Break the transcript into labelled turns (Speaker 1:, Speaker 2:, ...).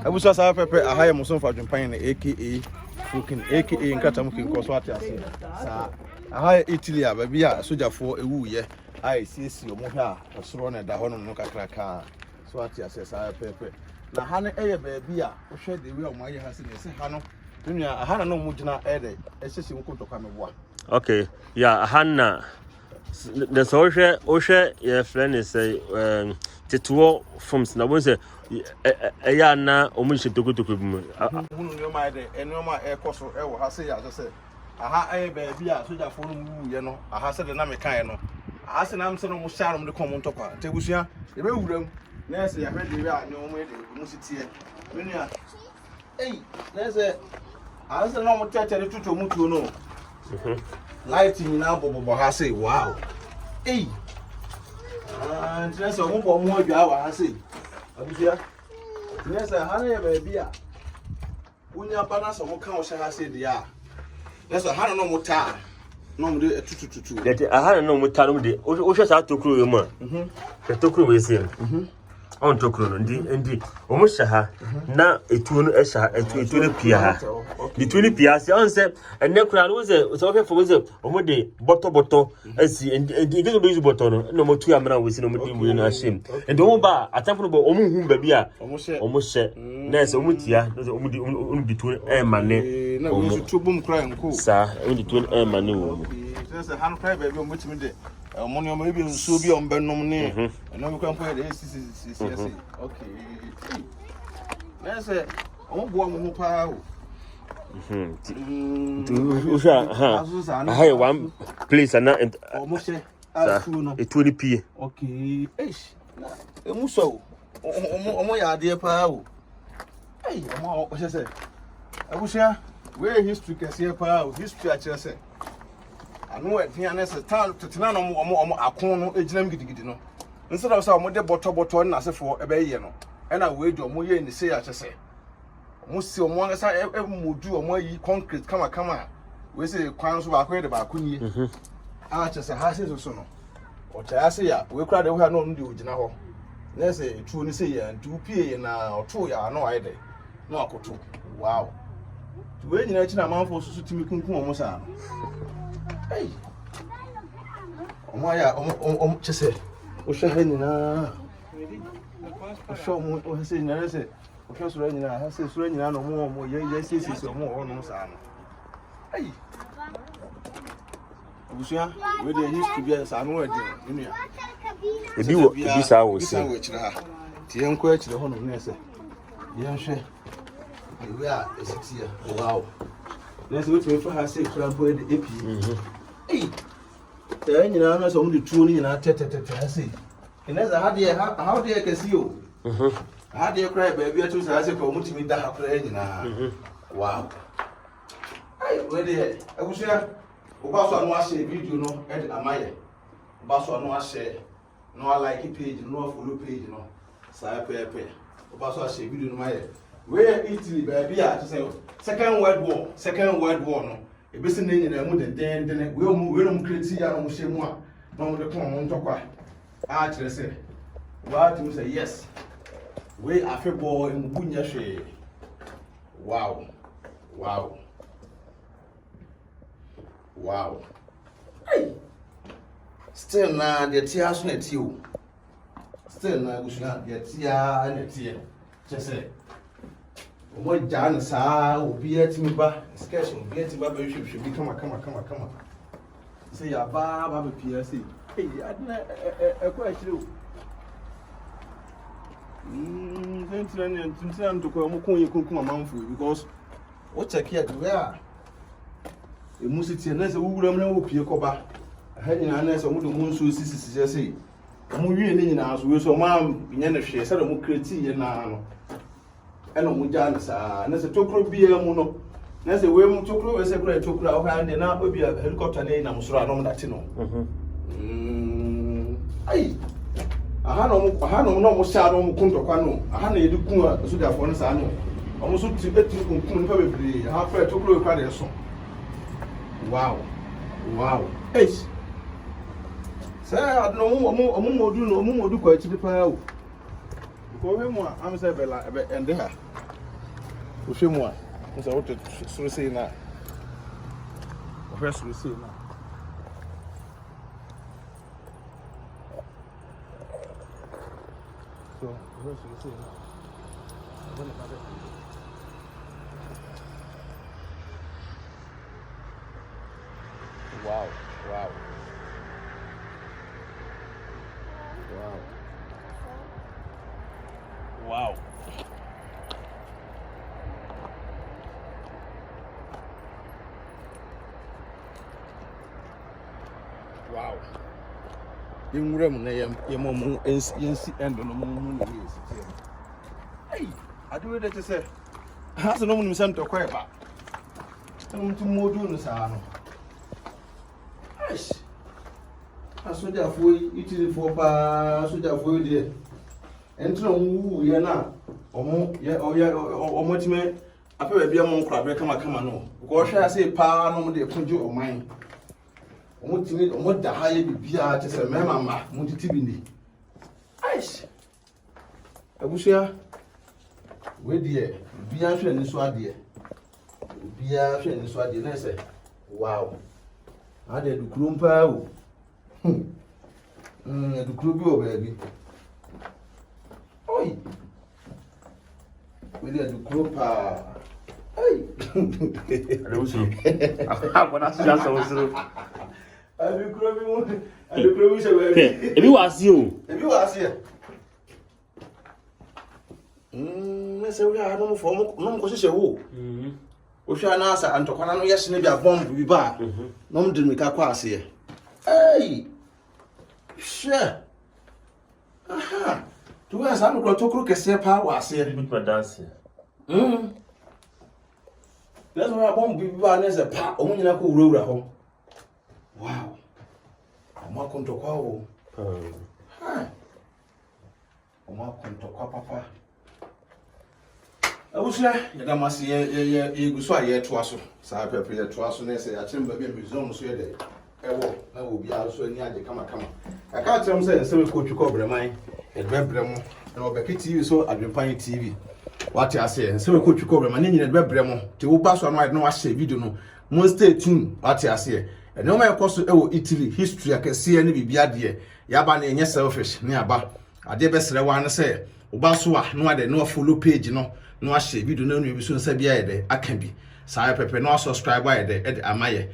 Speaker 1: Abusa sa pepe ahaya muso fa dwempan na aka Fukin aka nkata mukin ko so ate ase sa ahaya Italy a ba bia sojafo ewuye ai sisi omo hwa osoro na da hono no kakraka so ate ase sa pepe na ha ne eye ba bia wo hwe de wi omo aye ha se ne se ha no nua aha na no mu gina ede ehyehyɛ mu kontokwa meboa.
Speaker 2: Okay, yeah, Hannah. The social your friend is Tetuo forms na won say ya na omunhye tokotoku mu
Speaker 1: hunu nyoma de enoma ekoso e wo ha se ya se aha aye ba bia sojafo no mu ye no aha se de na mekan no aha se na mse no mu hyarom de kom ntokwa tebusua e be wuram na se ya hwede wi a nyoma de mu sitie menua na se aha se no mu tete de tuto mutuo no lighting na bobo ha say wow ntinese omo bo mo adwa wa ha say abusia ntinese ha na ye ba bia unya bana so mo kan o sha ha say dia nese ha no mo ta no mo de tutututu
Speaker 2: de ha no mo ta no de o hwe sa tokuro we mu tokuro we say on tokuro no ndi o mo sha ha na etuo no sha etuo no pia ha the 20 piasi on say enne kura no say so hwe for say o mo de boto asi ndi go use boto no mo tu amra we say no mo di mu no ashim and o mo ba atamfo no bo o mo hu ba bia o mo hye na say o mo tia o mo di tu mane
Speaker 1: na we tu bum kra nko
Speaker 2: sa o di tu mane wo
Speaker 1: say han kra ba bi o mo timi de mo ne o ma bi nso bi o mbenom ne no mo kan po de si okay na say o mo bo mo pa o
Speaker 2: I one place and not
Speaker 1: almost a
Speaker 2: 20 p.
Speaker 1: Okay, Muso, Omoya, dear Pao. Hey, what I say? I wish where history can see a Pao, history at your say. I know it here as a town to Tinano or a corner, a gem gidigino. Instead of some more bottle and as for a bayano, and I wait your moya in the say, as I say. Musi omwanga sa mudu omwa concrete kama we say kwan so ba kwede ba kunye chese ha se so no o cha se ya we kura de ho no ndi ogina ho na se etu ni se ya ntu pie na oto ya no aide na akoto wow tu we nyina chi na manfo so timi kunkun omo sa omwa ya chese o hwe ha nyina o show mo o se nyina se o sura nyina ha se sura nyina no mo ye sisi mo ho no sa no obusia we dey history bi sa no adi nua
Speaker 2: ebi sa wo se
Speaker 1: kire ha tie enko akire ho no nese ye nhwe we a esitia wow nese we tumi fa ha se kura bo de epi te nyina na so mo de tuo ni nyina tete ha se nese ha de kesi o I did cry, baby. I choose as a community that have wow. I ready. I was here. Obaso no share video no edit amaye. Obaso no share. No like page, no follow page no. Say pepe. Obaso share video no maye. Where Italy baby I to say second world war no. E be se na nyina mu den we no create ya no mo share mu a. No mo de kon mo ntokwa. A kire say. What you say yes. We afebo mbunya hwe wow hey still na de tia so na ti o still na gushina de tia na ti chese o mo jan sa obi atimi ba sketch obi atimi ba hwehwe bi kama say ya ba be pia say hey adna ekwa akire o Tintin to ko mo kun ye kunkun amanfo because what check here the where e musiti na se wuwuram na wo pie koba ha nyina na se mo do mo nso sisi se mo wie ne nyina so we so ma nya na hwe se do mo create ye na no e no mo ja na sa na se tokro bia mu no na se we mo tokro we se kura tokro o ha na obi helicopter na mo soro anom dati no ai aha no mo sha no mo kuntokwa no aha na yedi kun a so da fo no sa no o mo so ti betu kun ni pa bebre ha fa tokro kwa de so wow hey say no mo modu kwa chi pa o ko we mo am say bela ebe ende ha wohwɛ mu a nso wote soro sei na wohwɛ soro sei na so wohwɛ soro sei na wow wow wow wow wow yɛnwura mu na yɛma mu yɛnsi ɛndo no mu hu na yɛsi tie ai adewe de te sɛ ha sɛ no mu nim sɛ ntɔkwa ba ɛno nti modu no saa no aish asogyafoɔ yi itirifoɔ paa asogyafoɔ yi deɛ ɛntena wu yɛ na ɔmo time apɛ baabi a mo nkora bɛ kama no because ɔhwɛ ase paa no mo de kɔgye ɔman ɔmo da ha yɛ bibia te sɛ mɛma ma mo titi bi ni aish abusua we deɛ bibia hwɛ ni so adeɛ bibia hwɛ ni so adeɛ na sɛ wow ade dukuro mpa o dukuro bi o baabi oi we deɛ dukuro pa ai
Speaker 2: ale usu akona sia so usu
Speaker 1: dukuro bi mo dukuro bi se baabi
Speaker 2: ebi wasi o
Speaker 1: ebi wasi na sɛ we a no fo no ko hyehyɛ wo o hwa na asa antokwana no yɛhye ne bi abɔm bi ba no mo de me ka kwa ase ai hwɛ aha tu wa sa no kro tokro kese pa wa ase
Speaker 2: bit ma dance
Speaker 1: That's why abɔm bi ba na sɛ pa o mo nyina ko wurawura ho wow o ma kontokwa o ha o ma kontokwa papa abusua yɛdamase yɛguso a yɛtoa so saa pɛpɛ yɛtoa so na sɛ yɛakyerɛ baabi a museum so yɛdɛ ɛwɔ na wɔ biara so ani agye kama aka kyerɛ m sɛ nsɛm ɛkɔ twikɔ brɛman yɛdebɛbrɛ mu na ɔbɛke tv so adwempan tv wate aseɛ nsɛm ɛkɔ twikɔ brɛman ne nyina yɛdebɛbrɛ mu nti woba so ano ayɛ na wahyɛ video no mo stay tuned wate aseɛ ɛne ɔma yɛkɔ so ɛwɔ Italy history akɛseɛ ne biribi adeɛ yɛaba na ɛnyɛ selfish ne aba adeɛ bɛsrɛ wa ne sɛ woba so a no ade no follow page no no a share video no no bi so nsa bia yɛ de aka bi saa pepe no subscribe ayɛ de amaye